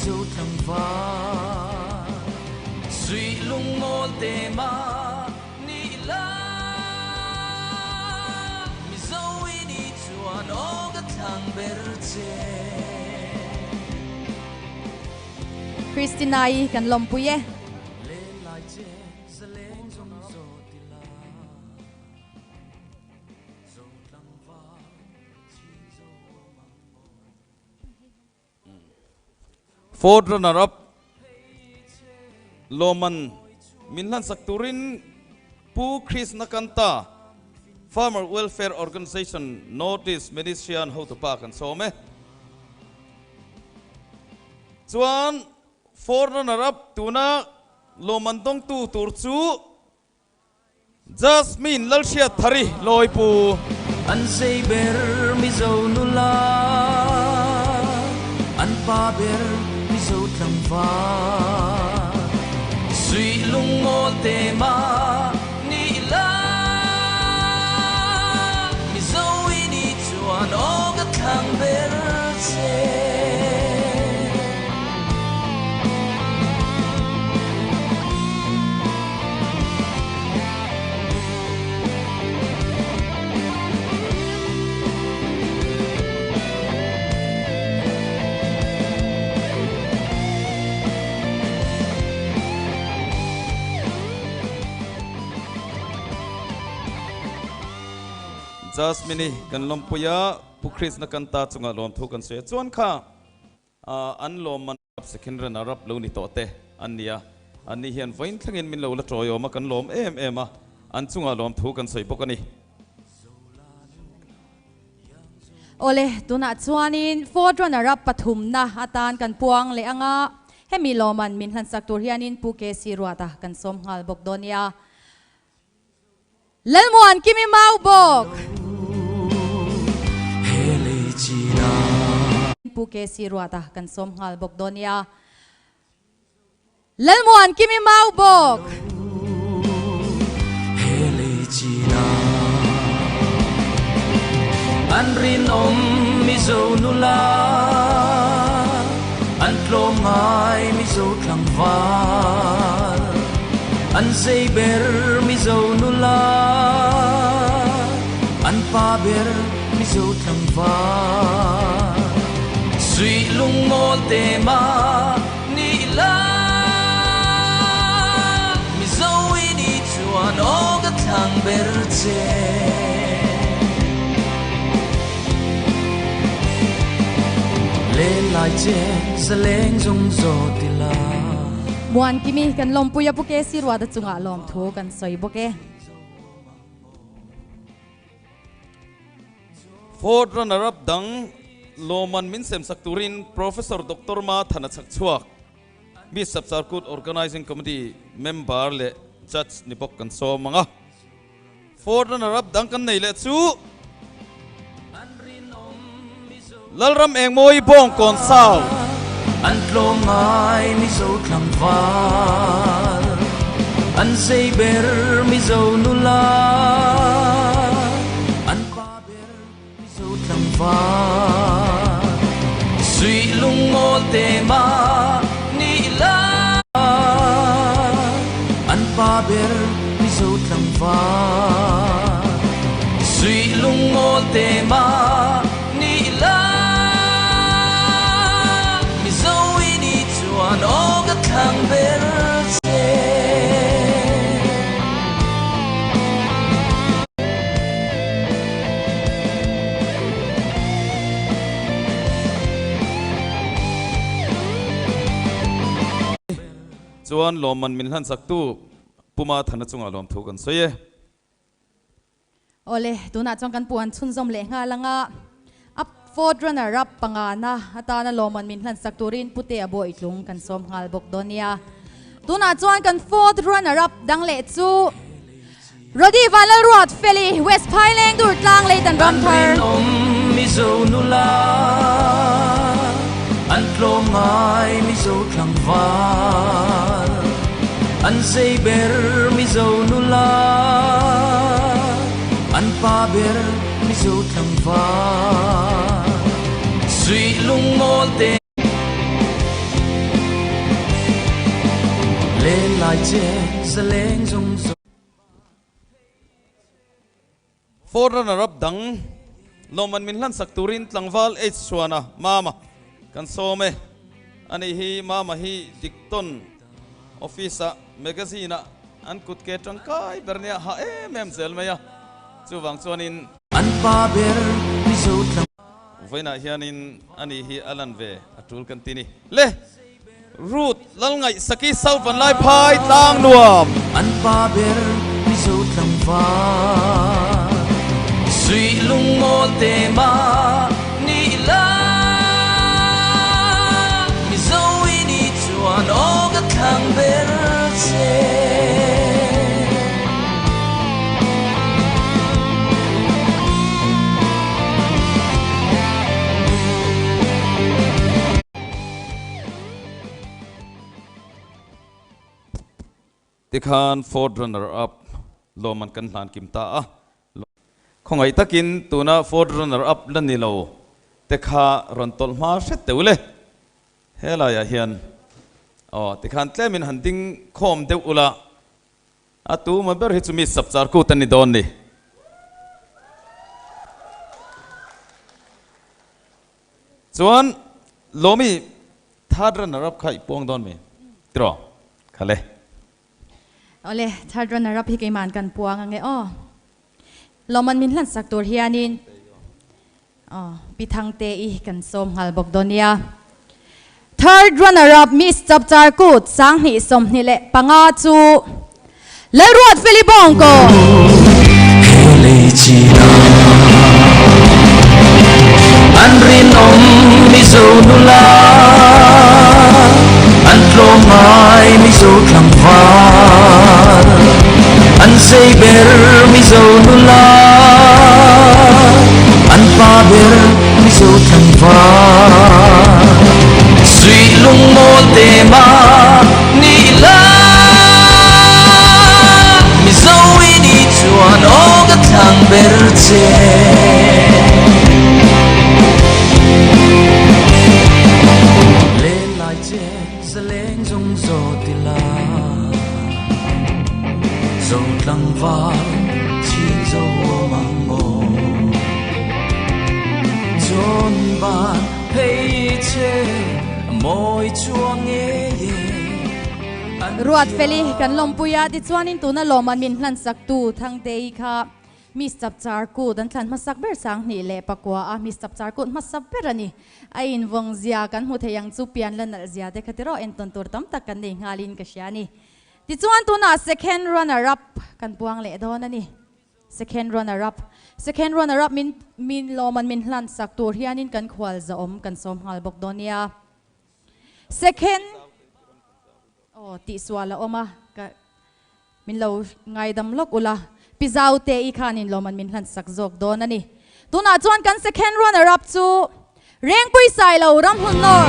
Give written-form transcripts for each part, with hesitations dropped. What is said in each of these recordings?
zo thlang va sui lung mol te ma ni la mi zo ini chuan o ga thang ber che Christina I kan lompuye Fourth runner-up Loman Minlan Sakturin Pu Chris Nakanta Farmer Welfare Organization Notice Medician How to Park and so me Chuan fourth runner-up Tuna Loman Dong Tu Turchu Jasmine Lalshia Thari Loipu An say ber mi zo nula An pa ber mi zo thlang va sui lung mol te ma ni la mi zo ini chuan o ga thang ber che Jasmine kan lompuya Pukris na kanta chunga lom thu kan se chuan kha an lom man second runner up lo ni to te ania ani hian voin thlangin min lo la troyo ma kan lom em a an chunga lom thu kan sei bokani ole tuna chuanin fourth runner up pathum na atan kan puang le anga hemi loman min han sak tur hianin pu ke sirwata kan som ngal bok donia lalmuan kimi mau bok pu ke sirwata kan som ngal bok donia lalmuan kimi mau bok an rin mi zo nula an tlom ngai mi zo thlang va an sei ber mi zo nula an pa ber mi zo thlang va sui lung mol te ma ni la mi zo ini chuan o ga thang ber che lên lại trên sa leng rung rô tila muan kimi kan lompuya pu ke sirwata chunga lom thu kan soi boke fourth runner up dang Loman min sem sakturin Professor Dr. Ma Thana Chakchuak mi chapcharkut organizing committee member le judge ni bok kan so manga fourth runner up dang kan nei le chu Lalram eng moi bong kon sao an tlom ngai mi zo thlang va an sei ber mi zo nula an pa ber mi zo thlang va sui lung mol te ma ni la an pa ber mi zo thlang va sui lung mol te ma ni la an o ga thang ber che chuan Loman min han saktu Puma Thana chunga lom thu kan soye ole tuna chong kan puan chun zom le nga langa fourth runner up pangana atana loman min hlan sakturin pute abo itlung kan som ngal bok donia tuna chuan kan fourth runner up dang le chu Rodi Valal Ruat Feli West Pailing dur tlang le tan ram thar mi zo nula an tlom ngai mi zo thlang va an sei ber mi zo nula an pa ber mi zo thlang va sui lung mol te lên lại trên sẽ lên rung rung fourth runner up dang loman min hlan sakturin tlangwal h suana mama kan some ani hi mama hi dikton office magazine an kut ke tangkai bernia ha mem zel maya chuwang chuanin an pa ber mi zo tlang voina hianin ani hi alan ve atul kan tini le root lal ngai saki sau van lai phai tang nuam an pa ber mi zo tlang va suy lung mol te ma ni la mi zo ini chuan o ga thang ber che tikhan fourth runner up loman kan hlan kim ta a khongai takin tuna fourth runner up lan ni lo tekha rontol ma hret teule hela ya hian tikhan tlemin handing khom deu ula atu ma ber hi chumi sapchar ku tani don ni chuan lomi third runner up khai pong don mi tro khale ole third runner up hi ke man kan puang ange loman min hlan sak tur hianin pithang te I kan som hal bok donia third runner up miss chapcharkut sang hi som ni le panga chu le ruat filibong ko hele china an rin mi zo nula an tlom mai mi zo tlang va an sei ber mi zo nula an pa ber mi zo tlang va suy lung mo te ma ni la mi zo ini chuan o ga thang ber che lên lại trên sẽ lên rung rô tì la dầu lăng vàng chín dầu mang mồ chôn bàn hay chê môi chua nghe ruat feli kan lompuya ti chuanin tuna loman min hlan sak tu thang te kha miss chapcharkut dan thlan masak ber sang ni le pakwa miss chapcharkut masap ber ani a in wong zia kan hu theyang chu pian lan al zia de khatiro en ton tur tam tak kan nei ngalin ka shiani ti chuan tuna second runner up kan puang le don ani second runner up min loman min hlan sak tur hianin kan khwal za om kan som hal bok donia second ti swala oma ka min lo ngai dam lok ula pizau te I khanin loman min hlan sak jok don ani tuna chuan kan second runner up chu reng pui sai lo ram hun nor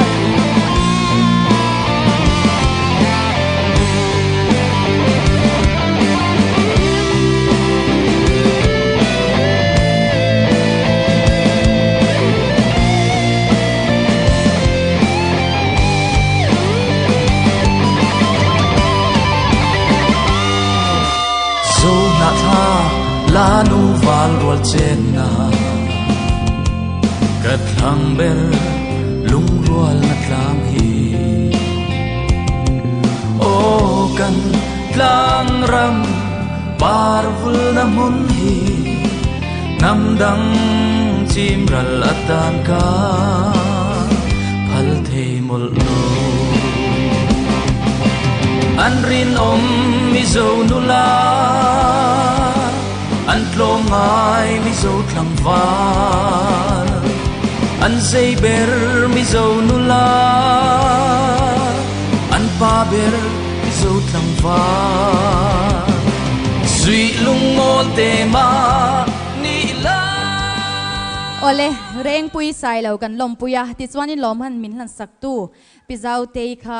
la nu val rol chen na kat hang ber lung rual na tlam hi o kan tlang ram par vul na mun hi nam dang chim ral atan ka phal thei mol no an rin mi zo nu la an tlom ngai mi zo thlang van an sei ber mi zo nula an pa ber mi zo thlang van suy lung mol te ma ni la ole reng pui sai lo kan lom puya ti chuanin lom han min hlan sak tu pizau te kha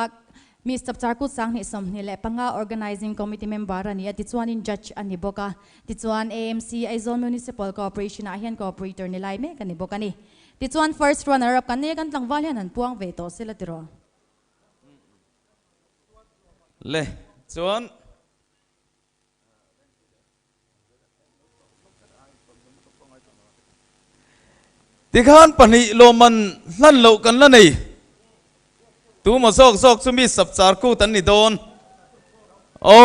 miss chapcharkut sang ni som ni le panga organizing committee member ani ti chuanin judge ani boka ti chuan AMC Aizon Municipal Corporation a hian cooperator ni lai me kan ni boka ni ti chuan first runner up kan ne kan tlangwal hian an puang ve to sila tiro le chuan tikhan pani loman lan lo kan la nei tu ma sok sok chumi sapchar ku tan ni don o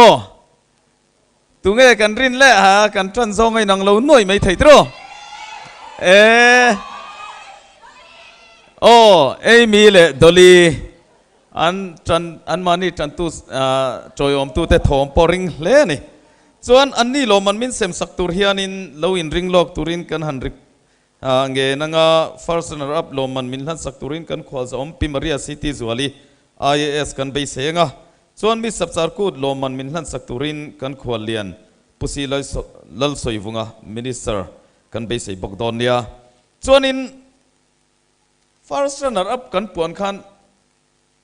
tu nge kan rin le ha kan tran zong ai nang lo noi mai thei tro e o ei mi le doli an tran an mani tran tu choi om tu te thom poring le ni chuan an ni lo man min sem sak tur hianin lo in ring lok turin kan han rik nge nanga first runner up lo man min han sak turin kan khwal zom Pimaria City zuali IAS kan be senga chuan mi sapchar kut lo man min han sak turin kan khwal lian pusi lal soivunga minister kan be sei bokdonia chuan in first runner up kan puan khan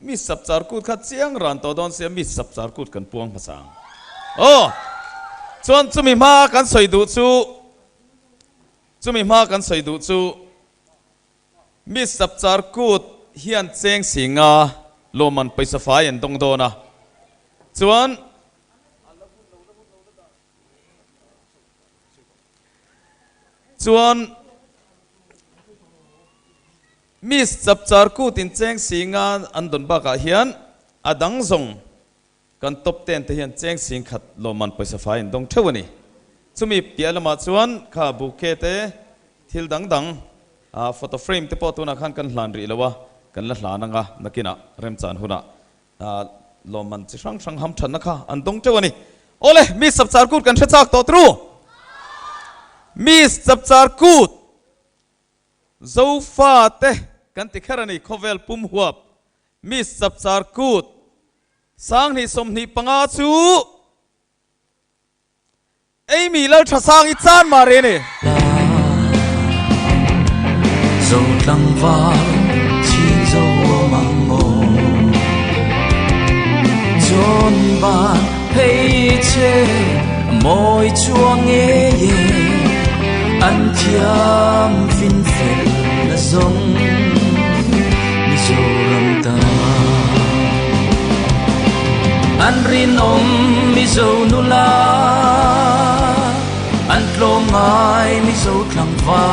mi sapchar kut kha chiang ran to don se mi sapchar kut kan puang pasang oh chuan chumi ma kan soidu chu chumi ma kan soidu chu mi sapchar kut hian cheng singa loman paisa fai en dong dona chuan mi sapchar kut in cheng singa an don ba ka hian adang zong kan top 10 te hian cheng sing khat loman paisa fai en dong thewani chumi pialama chuan kha buke te thil dang dang photo frame te potuna khan kan hlan ri lawa kan la hlananga nakina remchan huna loman chi sang sang ham than kha an dong thewani ole mi sapchar kut kan thachak to tru mi sapchar kut zo fa te kan ti kharani khovel pum huap mi sapchar kut sang ni som ni panga chu ei mi lo tha sang I chan ma re ne zo tlang va chin zo mang mo chon ba pei che moi chuang e ye an thiam fin fel la zong mi zo ram ta an rin om mi zo nu la an tlom ngai mi zo tlang va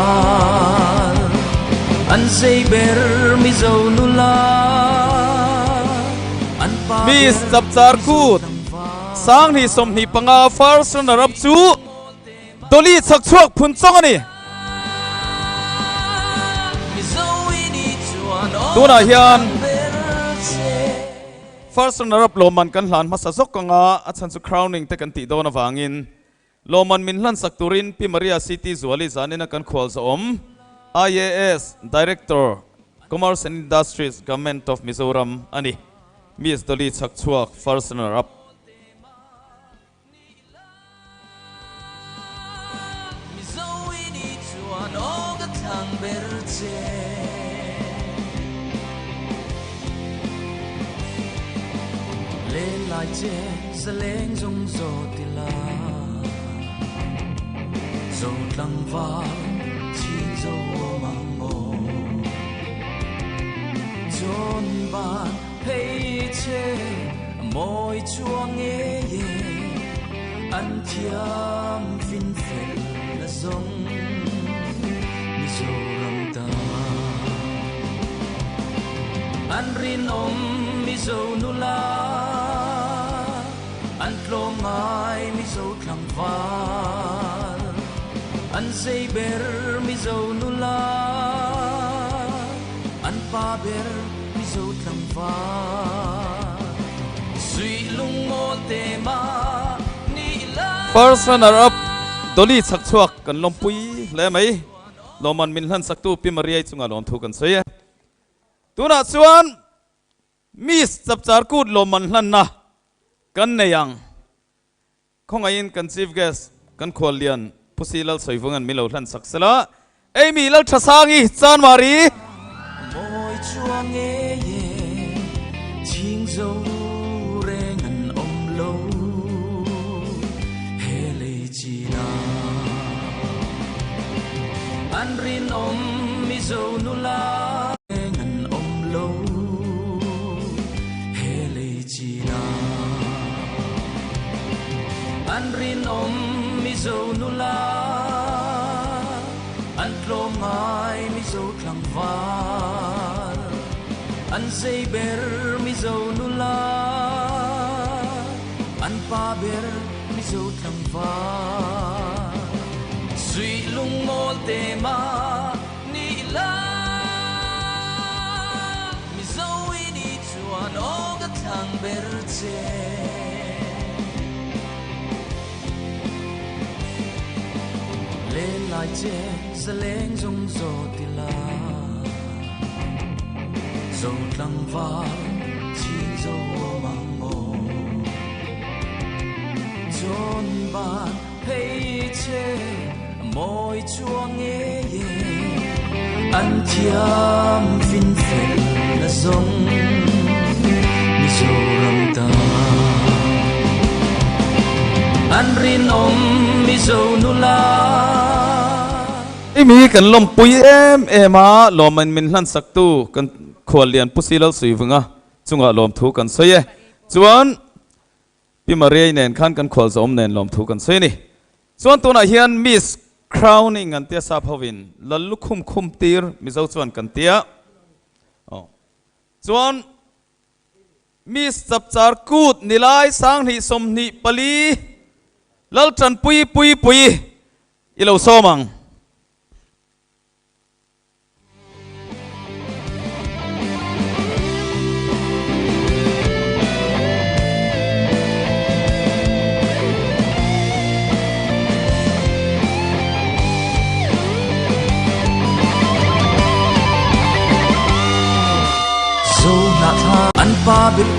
an sei ber mi zo nu la an pa mi sapchar kut sang ni som ni panga first runner up chu doli chak chuak phun chong ani tuna hian first runner up loman kan hlan masa zok kanga achan chu crowning te kan ti don awangin loman min hlan sak turin Pimaria City zuali zanina kan khwal za om IAS Director Commerce and Industries Government of Mizoram ani Ms. Doli chak chuak first runner up lên lại trên sẽ lên rung rô tì la rô lăng vang chín rô mang mồ chôn bàn hay chê môi chuông nghe ye ăn thiam fin phèn là rong mi rô răng ta an rin om mi rô nu la an tlom ngai mi zo tlang van an sei ber mi zo nu la an pa ber mi zo tlang van sui lung mon te ma ni la first runner up Doli chak chuak kan lompui le mai loman min hlan sak tu Pimaria chunga lom thu kan soya tuna chuan mi sapchar kut loman hlan na kan neyang khong ain kan chief guest kan khwalian pusilal soivungan milo hlan saksela ei mi lal thasangi chan mari môi chuang nghe ye ching dâu re ngân om lâu he lê chi na an rin om mi dâu nu la ngân om lâu he lê chi na an rin mi zo nula an tlo ngai mi zo thlang var an sei ber mi zo nula an pa ber mi zo thlang var sui lung mol te ma ni la mi zo ini chuan o ga thang ber che lên lại che sẽ lên trong gió tì la dầu lăng vàng chỉ dầu mang mồ chôn bàn hay che môi chua nghe ye ăn thiam vinh phèn là giống mi dầu răng ta an rin mi dầu nula mi kan lom pui em a lom an min hlan sak tu kan khwal lian pusilal sui vunga chunga lom thu kan soye chuan pi maria nen khan kan khwal zom nen lom thu kan soi ni chuan tuna hian miss crowning an tia sa phawin lallu khum tir mi zo chuan kan tia chuan miss chapcharkut nilai sang ni som ni pali lal tran pui ilo somang an pa bil